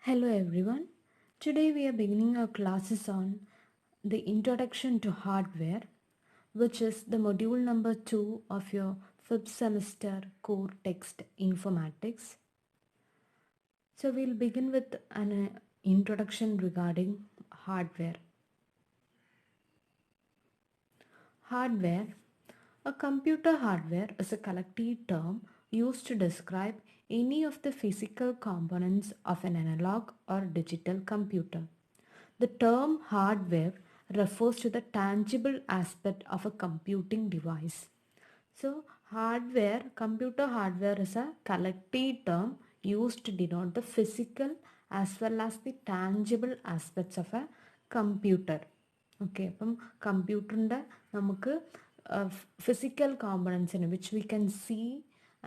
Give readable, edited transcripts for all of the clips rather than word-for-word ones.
Hello everyone. Today we are beginning our classes on the introduction to hardware, which is the module number 2 of your 5th semester core text informatics. So we'll begin with an introduction regarding hardware. Hardware. A computer hardware is a collective term used to describe any of the physical components of an analog or digital computer. The term hardware refers to the tangible aspect of a computing device. So, computer hardware is a collective term used to denote the physical as well as the tangible aspects of a computer. Okay അപ്പം കമ്പ്യൂട്ടറിൻ്റെ നമുക്ക് physical കോമ്പണൻസിന് which we can see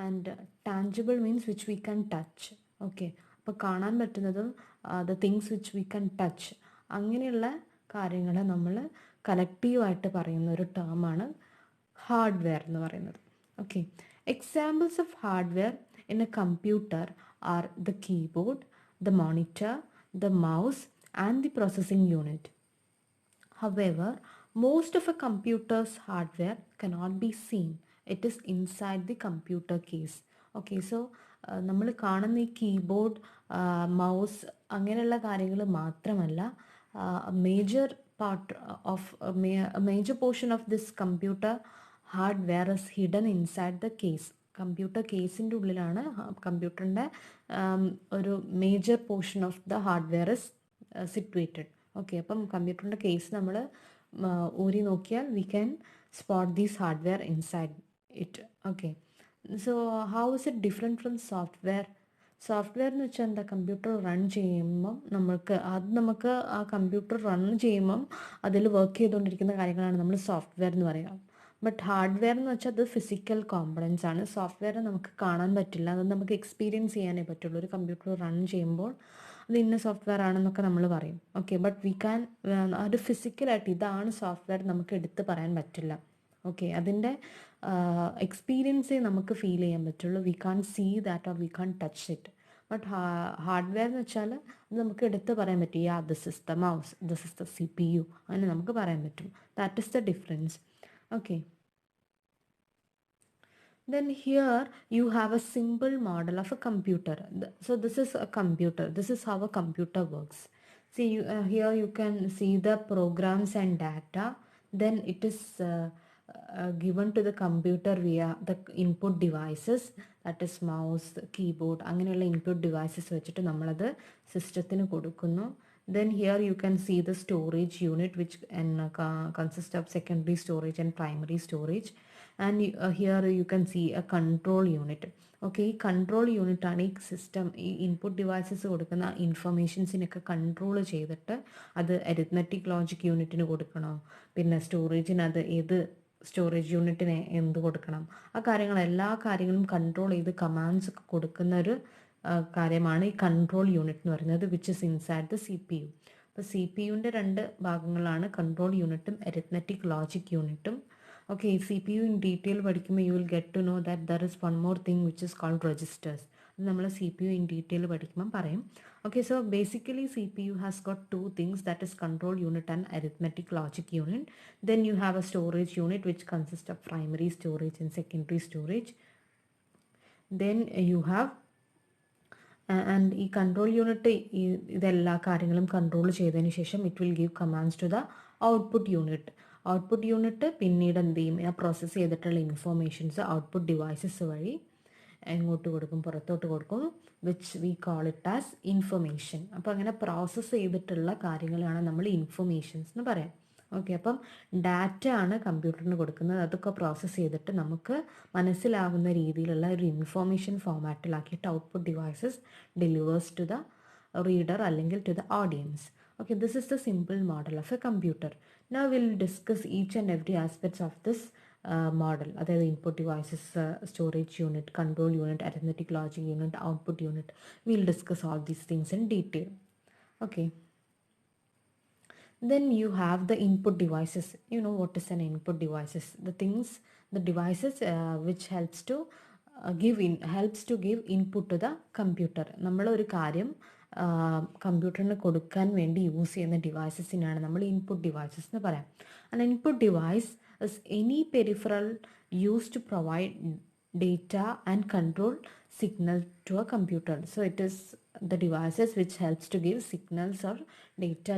and tangible means which we can touch. Okay, അപ്പോൾ കാണാൻ പറ്റുന്നതും the things which we can touch അങ്ങനെയുള്ള കാര്യങ്ങൾ നമ്മൾ കളക്റ്റീവായിട്ട് പറയുന്ന ഒരു ടേമാണ് ഹാർഡ്വെയർ എന്ന് പറയുന്നത്. Okay, examples of hardware in A computer are the keyboard, the monitor, the mouse and the processing unit. However, most of a computer's hardware cannot be seen. It is inside the computer case. Okay, so നമ്മൾ കാണുന്ന ഈ keyboard, mouse അങ്ങനെയുള്ള കാര്യങ്ങൾ മാത്രമല്ല, major part of major portion of this computer hardware is hidden inside the case. Computer കേസിൻ്റെ ഉള്ളിലാണ് കമ്പ്യൂട്ടറിൻ്റെ ഒരു major portion of the hardware is situated. Okay, അപ്പം കമ്പ്യൂട്ടറിൻ്റെ കേസ് നമ്മൾ ഊരി നോക്കിയാൽ we can spot these hardware inside it. Okay, so how is it different from software? Software എന്ന് വെച്ചാൽ എന്താ, കമ്പ്യൂട്ടർ റൺ ചെയ്യുമ്പം നമുക്ക് ആ കമ്പ്യൂട്ടർ റൺ ചെയ്യുമ്പം അതിൽ വർക്ക് ചെയ്തുകൊണ്ടിരിക്കുന്ന കാര്യങ്ങളാണ് നമ്മൾ സോഫ്റ്റ്വെയർ എന്ന് പറയുക. ബട്ട് ഹാർഡ്വെയർ എന്ന് വെച്ചാൽ അത് ഫിസിക്കൽ കോമ്പണൻസ് ആണ്. സോഫ്റ്റ്വെയർ നമുക്ക് കാണാൻ പറ്റില്ല, അത് നമുക്ക് എക്സ്പീരിയൻസ് ചെയ്യാനേ പറ്റുള്ളൂ. ഒരു കമ്പ്യൂട്ടർ റൺ ചെയ്യുമ്പോൾ അത് ഇന്ന സോഫ്റ്റ്വെയർ ആണെന്നൊക്കെ നമ്മൾ പറയും. ഓക്കെ, ബട്ട് വി ക്യാൻ ഒരു ഫിസിക്കലായിട്ട് ഇതാണ് സോഫ്റ്റ്വെയർ നമുക്ക് എടുത്ത് പറയാൻ പറ്റില്ല. ഓക്കെ, അതിൻ്റെ എക്സ്പീരിയൻസേ നമുക്ക് ഫീൽ ചെയ്യാൻ പറ്റുള്ളൂ. We can see that or we can touch it. But hardware എന്ന് വെച്ചാൽ അത് നമുക്ക് എടുത്ത് പറയാൻ പറ്റും. Yeah, this is the mouse, this is the CPU, അങ്ങനെ നമുക്ക് പറയാൻ പറ്റും. That is the difference. Okay, then here you have a simple model of a computer. So this is a computer. This is how a computer works. See, here you can see the programs and data. Then it is given to the computer via the input devices, that is mouse, keyboard, അങ്ങനെയുള്ള input devices വെച്ചിട്ട് നമ്മളത് സിസ്റ്റത്തിന് കൊടുക്കുന്നു. Then here you can see the storage unit, which consists of secondary storage and primary storage. And here you can see a control unit. Okay, ഈ control unit ആണ് ഈ system, ഈ input devices കൊടുക്കുന്ന ഇൻഫർമേഷൻസിനൊക്കെ control ചെയ്തിട്ട് അത് arithmetic logic യൂണിറ്റിന് കൊടുക്കണോ, പിന്നെ സ്റ്റോറേജിന് അത് ഏത് സ്റ്റോറേജ് യൂണിറ്റിന് എന്ത് കൊടുക്കണം, ആ എല്ലാ കാര്യങ്ങളും കൺട്രോൾ ചെയ്ത് കമാൻഡ്സ് ഒക്കെ കൊടുക്കുന്ന ഒരു കാര്യമാണ് ഈ കൺട്രോൾ യൂണിറ്റ് എന്ന് പറയുന്നത്, which is inside the CPU. അപ്പോൾ CPU-ൻ്റെ രണ്ട് ഭാഗങ്ങളാണ് കൺട്രോൾ യൂണിറ്റും അരിത്മെറ്റിക് ലോജിക് യൂണിറ്റും. ഓക്കെ, ഈ CPU ഇൻ ഡീറ്റെയിൽ പഠിക്കുമ്പോൾ you will get to know that there is one more thing which is called registers. അത് നമ്മൾ CPU ഇൻ ഡീറ്റെയിൽ പഠിക്കുമ്പോൾ പറയും. Okay, so basically CPU has got two things, that is control unit and arithmetic logic unit. Then you have a storage unit which consist of primary storage and secondary storage. Then you have and ഈ control unit ഇതെല്ലാ കാര്യങ്ങളും control ചെയ്തതിന് ശേഷം it will give commands to the output unit. Output unit പിന്നീട് എന്ത് ചെയ്യും, ആ process ചെയ്തിട്ടുള്ള ഇൻഫോർമേഷൻസ് ഔട്ട്പുട്ട് ഡിവൈസസ് വഴി എങ്ങോട്ട് കൊടുക്കും, പുറത്തോട്ട് കൊടുക്കും, which we call it as information. അപ്പോൾ അങ്ങനെ പ്രോസസ്സ് ചെയ്തിട്ടുള്ള കാര്യങ്ങളാണ് നമ്മൾ ഇൻഫർമേഷൻസ് എന്ന് പറയാം. ഓക്കെ, അപ്പം ഡാറ്റ ആണ് കമ്പ്യൂട്ടറിന് കൊടുക്കുന്നത്. അതൊക്കെ പ്രോസസ്സ് ചെയ്തിട്ട് നമുക്ക് മനസ്സിലാവുന്ന രീതിയിലുള്ള ഒരു ഇൻഫോർമേഷൻ ഫോമാറ്റിലാക്കിയിട്ട് output devices delivers to the reader അല്ലെങ്കിൽ to the audience. Okay, this is the simple model of a computer. Now we'll discuss each and every aspects of this model. Other input devices, storage unit, control unit, arithmetic logic unit, output unit. We'll discuss all these things in detail. Okay. Then you have the input devices. You know what is an input devices? The devices which helps to give input to the computer. നമ്മൾ ഒരു കാര്യം കമ്പ്യൂട്ടറിന് കൊടുക്കാൻ വേണ്ടി use ചെയ്യുന്ന ഡിവൈസസിനാണ് നമ്മൾ input devices എന്ന് പറയാം. An input device is any peripheral used to provide data and control signal to a computer. So it is the devices which helps to give signals or data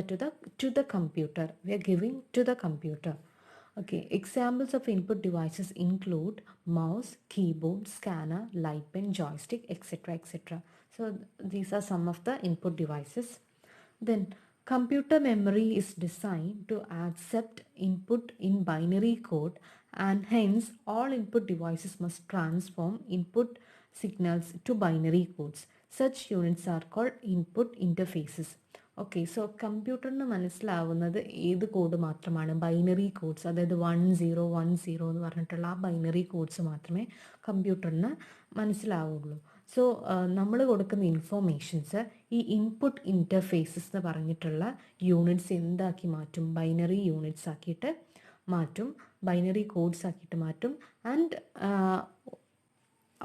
to the computer. We are giving to the computer. Okay, examples of input devices include mouse, keyboard, scanner, light pen, joystick, etc. etc. So these are some of the input devices. Then computer memory is designed to accept input in binary code, and hence all input devices must transform input signals to binary codes. Such units are called input interfaces. Okay, so കമ്പ്യൂട്ടറിന് മനസ്സിലാവുന്നത് ഏത് code മാത്രമാണ്? Binary codes, അതായത് 1010 എന്ന് പറഞ്ഞിട്ടുള്ള ആ binary codes മാത്രമേ കമ്പ്യൂട്ടറിന് മനസ്സിലാവുള്ളൂ. സോ നമ്മൾ കൊടുക്കുന്ന ഇൻഫോർമേഷൻസ് ഈ ഇൻപുട്ട് ഇൻ്റർഫേസസ് എന്ന് പറഞ്ഞിട്ടുള്ള യൂണിറ്റ്സ് എന്താക്കി മാറ്റും? ബൈനറി യൂണിറ്റ്സ് ആക്കിയിട്ട് മാറ്റും, ബൈനറി കോഡ്സ് ആക്കിയിട്ട് മാറ്റും. ആൻഡ്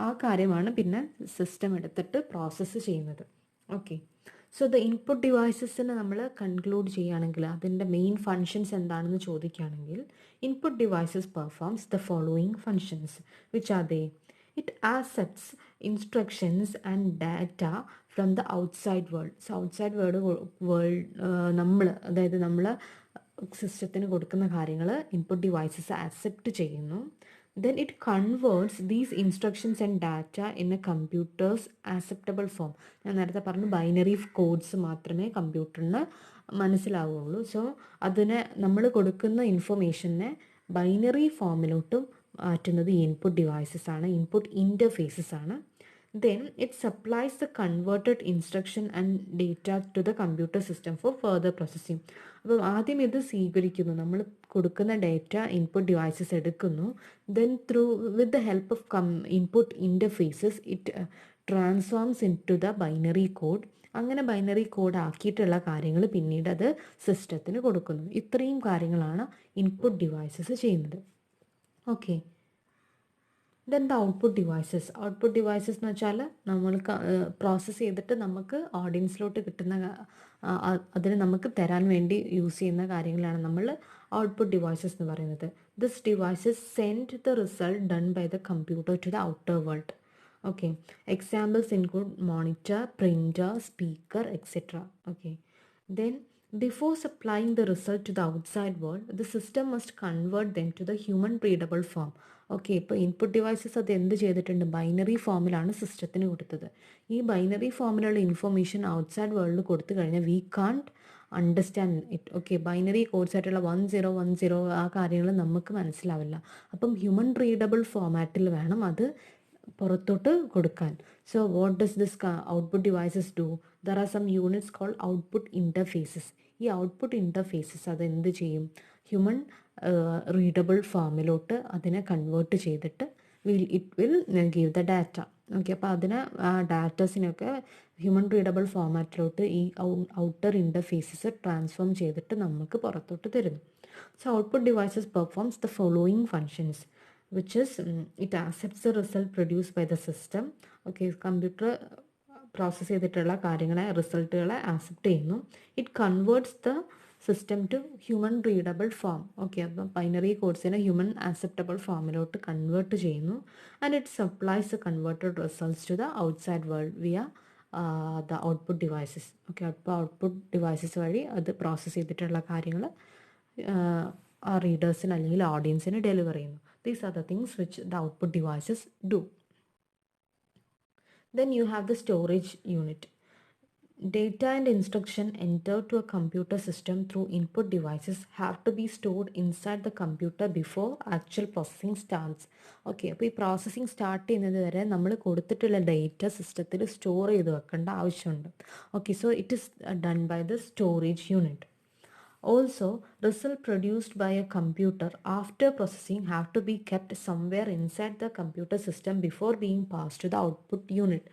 ആ കാര്യമാണ് പിന്നെ സിസ്റ്റം എടുത്തിട്ട് പ്രോസസ്സ് ചെയ്യുന്നത്. ഓക്കെ, സോ ദ ഇൻപുട്ട് ഡിവൈസസിന് നമ്മൾ കൺക്ലൂഡ് ചെയ്യുകയാണെങ്കിൽ അതിൻ്റെ മെയിൻ ഫങ്ഷൻസ് എന്താണെന്ന് ചോദിക്കുകയാണെങ്കിൽ, input devices performs the following functions which are they. It accepts instructions and data from the outside world. So outside world നമ്മൾ, അതായത് നമ്മൾ സിസ്റ്റത്തിന് കൊടുക്കുന്ന കാര്യങ്ങൾ ഇൻപുട്ട് ഡിവൈസസ് ആക്സെപ്റ്റ് ചെയ്യുന്നു. Then it converts these instructions and data in a computer's acceptable form. ഞാൻ നേരത്തെ പറഞ്ഞു ബൈനറി കോഡ്സ് മാത്രമേ കമ്പ്യൂട്ടറിന് മനസ്സിലാവുള്ളൂ. സോ അതിനെ നമ്മൾ കൊടുക്കുന്ന ഇൻഫർമേഷനെ ബൈനറി ഫോമിലോട്ടും മാറ്റുന്നത് ഈ ഇൻപുട്ട് ഡിവൈസസ് ആണ്, ഇൻപുട്ട് ഇൻ്റർഫേസസ് ആണ്. Then it supplies the converted instruction and data to the computer system for further processing. അപ്പം ആദ്യം ഇത് സ്വീകരിക്കുന്നു, നമ്മൾ കൊടുക്കുന്ന ഡേറ്റ ഇൻപുട്ട് ഡിവൈസസ് എടുക്കുന്നു. Then with the help of input interfaces it transforms into the binary code. അങ്ങനെ binary code ആക്കിയിട്ടുള്ള കാര്യങ്ങൾ പിന്നീട് അത് സിസ്റ്റത്തിന് കൊടുക്കുന്നു. ഇത്രയും കാര്യങ്ങളാണ് ഇൻപുട്ട് ഡിവൈസസ് ചെയ്യുന്നത്. Okay, then the output devices. Output devices എന്ന് വെച്ചാൽ നമ്മൾ പ്രോസസ്സ് ചെയ്തിട്ട് നമുക്ക് ഓഡിയൻസിലോട്ട് കിട്ടുന്ന അതിന് നമുക്ക് തരാൻ വേണ്ടി യൂസ് ചെയ്യുന്ന കാര്യങ്ങളാണ് നമ്മൾ ഔട്ട്പുട്ട് ഡിവൈസസ് എന്ന് പറയുന്നത്. This devices send the result done by the computer to the outer world. Okay, examples include monitor, printer, speaker, etcetera. Okay, then before supplying the result to the outside world, the system must convert them to the human readable form. Okay, ഇപ്പോൾ input devices അത് എന്ത് ചെയ്തിട്ടുണ്ട്? Binary ഫോമിലാണ് സിസ്റ്റത്തിന് കൊടുത്തത്. ഈ binary ഫോമിലുള്ള information outside വേൾഡിൽ കൊടുത്തു കഴിഞ്ഞാൽ we can't understand it. Okay, binary codes ആയിട്ടുള്ള 1010 ആ കാര്യങ്ങൾ നമുക്ക് മനസ്സിലാവില്ല. അപ്പം ഹ്യൂമൻ റീഡബിൾ ഫോമാറ്റിൽ വേണം അത് പുറത്തോട്ട് കൊടുക്കാൻ. So what does this output devices do? There are some units called output interfaces. ഈ ഔട്ട്പുട്ട് ഇൻ്റർഫേസസ് അത് എന്ത് ചെയ്യും? ഹ്യൂമൻ റീഡബിൾ ഫോമിലോട്ട് അതിനെ കൺവേർട്ട് ചെയ്തിട്ട് it will give the data. Okay, അപ്പോൾ അതിനെ ഡാറ്റാസിനൊക്കെ ഹ്യൂമൻ റീഡബിൾ ഫോമാറ്റിലോട്ട് ഈ ഔട്ടർ ഇൻ്റർഫേസസ് ട്രാൻസ്ഫോം ചെയ്തിട്ട് നമുക്ക് പുറത്തോട്ട് തരുന്നു. So output devices performs the following functions which is it accepts the result produced by the system. Okay, computer process ചെയ്തിട്ടുള്ള കാര്യങ്ങളെ, റിസൾട്ടുകളെ ആക്സെപ്റ്റ് ചെയ്യുന്നു. It converts the system to human readable form. Okay, അപ്പം binary കോഡ്സിനെ human acceptable ഫോമിലോട്ട് convert ചെയ്യുന്നു. And it supplies the converted results to the outside world via the output devices. Okay, അപ്പോൾ output devices വഴി അത് process ചെയ്തിട്ടുള്ള കാര്യങ്ങൾ ആ റീഡേഴ്സിന് അല്ലെങ്കിൽ ഓഡിയൻസിന് ഡെലിവർ ചെയ്യുന്നു. These are the things which the output devices do. Then you have the storage unit. Data and instruction entered to a computer system through input devices have to be stored inside the computer before actual processing starts. Okay, അപ്പോൾ ഈ processing start ചെയ്യുന്നത് വരെ നമ്മൾ കൊടുത്തിട്ടുള്ള data സിസ്റ്റത്തിൽ store ചെയ്ത് വെക്കേണ്ട ആവശ്യമുണ്ട്. Okay, so it is done by the storage unit. Also, results produced by a computer after processing have to be kept somewhere inside the computer system before being passed to the output unit.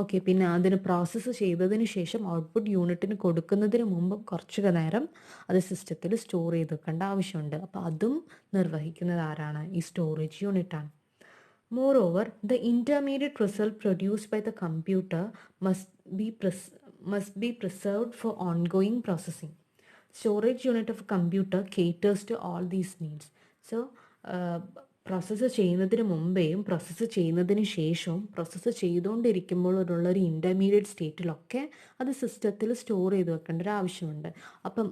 Okay, പിന്നെ അതിന് process ചെയ്തതിന് ശേഷം output യൂണിറ്റിന് കൊടുക്കുന്നതിന് മുമ്പ് കുറച്ച് നേരം അത് സിസ്റ്റത്തിൽ സ്റ്റോർ ചെയ്ത് വെക്കേണ്ട ആവശ്യമുണ്ട്. അപ്പോൾ അതും നിർവഹിക്കുന്നത് ആരാണ്? ഈ സ്റ്റോറേജ് യൂണിറ്റാണ്. Moreover, the intermediate result produced by the computer must must be preserved for ongoing processing. Storage unit of a computer caters to all these needs. So process ചെയ്യുന്നതിന് മുമ്പേയും പ്രോസസ്സ് ചെയ്യുന്നതിന് ശേഷവും പ്രോസസ്സ് ചെയ്തുകൊണ്ടിരിക്കുമ്പോഴുള്ള ഒരു ഇൻ്റർമീഡിയറ്റ് സ്റ്റേറ്റിലൊക്കെ അത് സിസ്റ്റത്തിൽ store ചെയ്ത് വെക്കേണ്ട ഒരു ആവശ്യമുണ്ട്. അപ്പം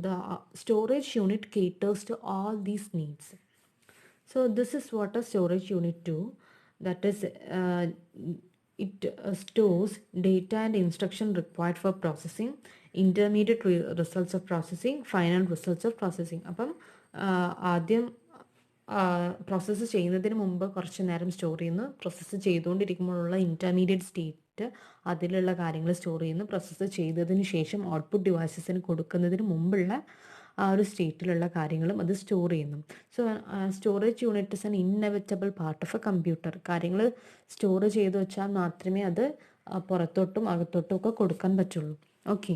the storage unit caters to all these needs. So this is what a storage unit do. That is, it stores data and instruction required for processing, intermediate results of processing, final results of processing. അപ്പം ആദ്യം process ചെയ്യുന്നതിന് മുമ്പ് കുറച്ച് നേരം store ചെയ്യുന്നു, process ചെയ്തുകൊണ്ടിരിക്കുമ്പോഴുള്ള intermediate state അതിലുള്ള കാര്യങ്ങൾ store ചെയ്യുന്നു, പ്രോസസ്സ് ചെയ്തതിന് ശേഷം ഔട്ട്പുട്ട് ഡിവൈസസിന് കൊടുക്കുന്നതിന് മുമ്പുള്ള ആ ഒരു സ്റ്റേറ്റിലുള്ള കാര്യങ്ങളും അത് സ്റ്റോർ ചെയ്യുന്നു. So storage unit is an inevitable part of A computer. കാര്യങ്ങൾ സ്റ്റോർ ചെയ്ത് വെച്ചാൽ മാത്രമേ അത് പുറത്തോട്ടും അകത്തോട്ടും ഒക്കെ കൊടുക്കാൻ പറ്റുള്ളൂ. Okay.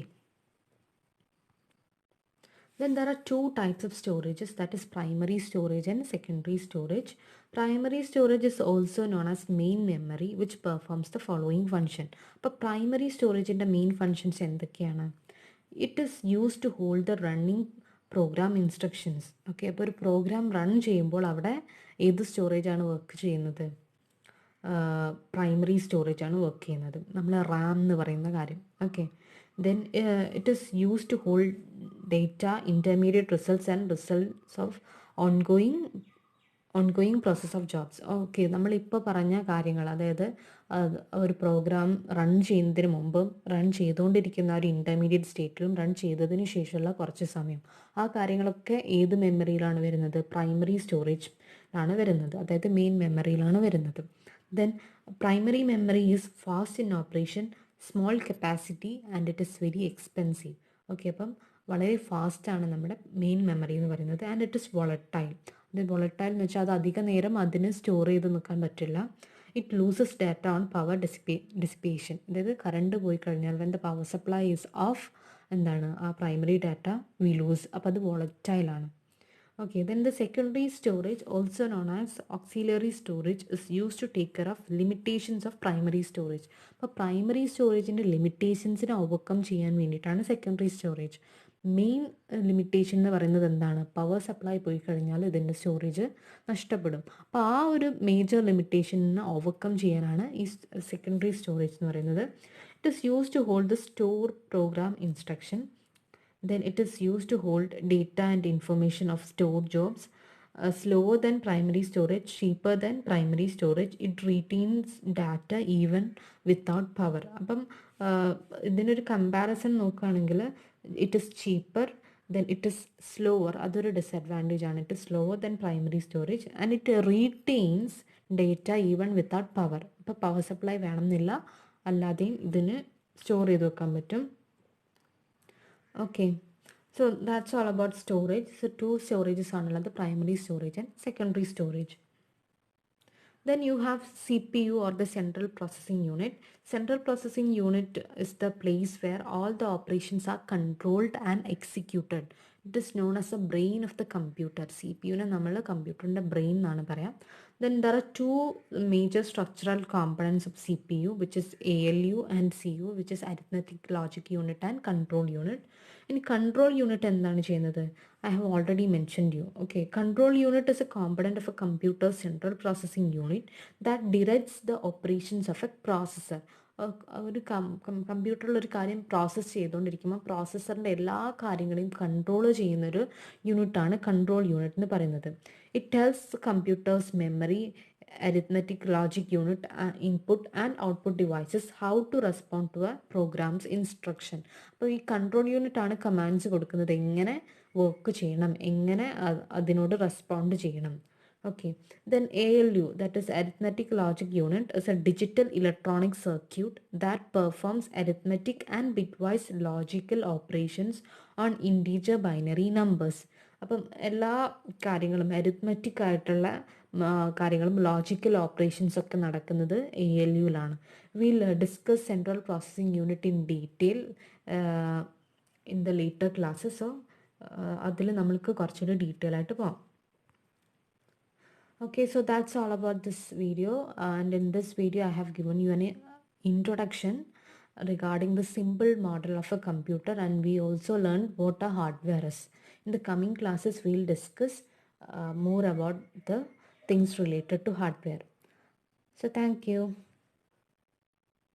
Then there are two types of storages, that is primary storage and secondary storage. Primary storage is also known as main memory, which performs the following function. അപ്പോൾ primary storageൻ്റെ മെയിൻ ഫങ്ഷൻസ് എന്തൊക്കെയാണ്? It is use to hold the running program instructions. Okay, അപ്പോൾ ഒരു program run ചെയ്യുമ്പോൾ അവിടെ ഏത് സ്റ്റോറേജാണ് work ചെയ്യുന്നത്? പ്രൈമറി സ്റ്റോറേജാണ് വർക്ക് ചെയ്യുന്നത്, നമ്മൾ റാം എന്ന് പറയുന്ന കാര്യം. Okay, then it is used to hold data, intermediate results and results of ongoing process of jobs. Okay, നമ്മളിപ്പോൾ പറഞ്ഞ കാര്യങ്ങൾ, അതായത് ഒരു പ്രോഗ്രാം റൺ ചെയ്യുന്നതിന് മുമ്പും റൺ ചെയ്തുകൊണ്ടിരിക്കുന്ന ഒരു ഇൻ്റർമീഡിയറ്റ് സ്റ്റേറ്റിലും റൺ ചെയ്തതിന് ശേഷമുള്ള കുറച്ച് സമയം, ആ കാര്യങ്ങളൊക്കെ ഏത് മെമ്മറിയിലാണ് വരുന്നത്? പ്രൈമറി സ്റ്റോറേജ് ആണ് വരുന്നത്, അതായത് മെയിൻ മെമ്മറിയിലാണ് വരുന്നത്. Then primary memory is fast in operation, small capacity and it is very expensive. Okay, അപ്പം വളരെ ഫാസ്റ്റാണ് നമ്മുടെ മെയിൻ മെമ്മറി എന്ന് പറയുന്നത്. And it is volatile. അത് വോളട്ടൈൽ എന്ന് വെച്ചാൽ അത് അധിക നേരം അതിന് സ്റ്റോർ ചെയ്ത് നിൽക്കാൻ പറ്റില്ല. It loses data on power dissipation. അതായത് കറണ്ട് പോയി കഴിഞ്ഞാൽ when the power supply is of, എന്താണ് ആ പ്രൈമറി ഡാറ്റ വി ലൂസ്. അപ്പോൾ അത് വോളറ്റൈലാണ്. Okay, then the secondary storage, also known as auxiliary storage, is used to take care of limitations of primary storage. അപ്പോൾ primary സ്റ്റോറേജിൻ്റെ ലിമിറ്റേഷൻസിനെ overcome ചെയ്യാൻ വേണ്ടിയിട്ടാണ് secondary storage. Main limitation എന്ന് പറയുന്നത് എന്താണ്? പവർ സപ്ലൈ പോയി കഴിഞ്ഞാൽ ഇതിൻ്റെ സ്റ്റോറേജ് നഷ്ടപ്പെടും. അപ്പോൾ ആ ഒരു മേജർ ലിമിറ്റേഷനെ ഓവർകം ചെയ്യാനാണ് ഈ സെക്കൻഡറി സ്റ്റോറേജ് എന്ന് പറയുന്നത്. It is use to hold the store program instruction. Then it is used to hold data and information of stored jobs. Slower than primary storage, cheaper than primary storage. It retains data even without power. അപ്പം ഇതിനൊരു comparison നോക്കുകയാണെങ്കിൽ it is cheaper, then it is slower. അതൊരു disadvantage ആണ്. It is slower then primary storage and it retains data even without power. അപ്പോൾ power supply വേണമെന്നില്ല, അല്ലാതെയും ഇതിന് store ചെയ്ത് വെക്കാൻ പറ്റും. Okay, so that's all about storage. So two storages are the primary storage and secondary storage. Then you have CPU or the central processing unit. Central processing unit is the place where all the operations are controlled and executed. It is known as the brain of the computer. CPU ne nammal computer brain nanu paraya. Then there are two major structural components of CPU, which is ALU and CU, which is arithmetic logic unit and control unit. In control unit എന്താണ് ചെയ്യുന്നത്? I have already mentioned you. Okay, control unit is a component of a computer's central processing unit that directs the operations of a processor. ഒരു കമ്പ്യൂട്ടറിൽ ഒരു കാര്യം process ചെയ്തുകൊണ്ടിരിക്കുമ്പോൾ പ്രോസസ്സറിൻ്റെ എല്ലാ കാര്യങ്ങളെയും control ചെയ്യുന്നൊരു യൂണിറ്റാണ് കൺട്രോൾ യൂണിറ്റ് എന്ന് പറയുന്നത്. It tells computers memory, arithmetic logic unit, input and output devices how to respond to a program's instruction. അപ്പോൾ ഈ കൺട്രോൾ യൂണിറ്റ് ആണ് കമാൻഡ്സ് കൊടുക്കുന്നത്, എങ്ങനെ വർക്ക് ചെയ്യണം, എങ്ങനെ അതിനോട് റെസ്പോണ്ട് ചെയ്യണം. Okay, then ALU, that is arithmetic logic unit, is a digital electronic circuit that performs arithmetic and bitwise logical operations on integer binary numbers. അപ്പം എല്ലാ കാര്യങ്ങളും അരിത്മെറ്റിക് ആയിട്ടുള്ള കാര്യങ്ങളും ലോജിക്കൽ ഓപ്പറേഷൻസ് ഒക്കെ നടക്കുന്നത് ALUലാണ്. Will discuss central processing unit in detail in the later classes. So അതിൽ നമ്മൾക്ക് കുറച്ചുകൂടി ഡീറ്റെയിൽ ആയിട്ട് പോകാം. Okay, so that's all about this video, and in this video I have given you an introduction regarding the simple model of a computer, and we also learned what a hardware is. In the coming classes, we'll discuss more about the things related to hardware. So thank you.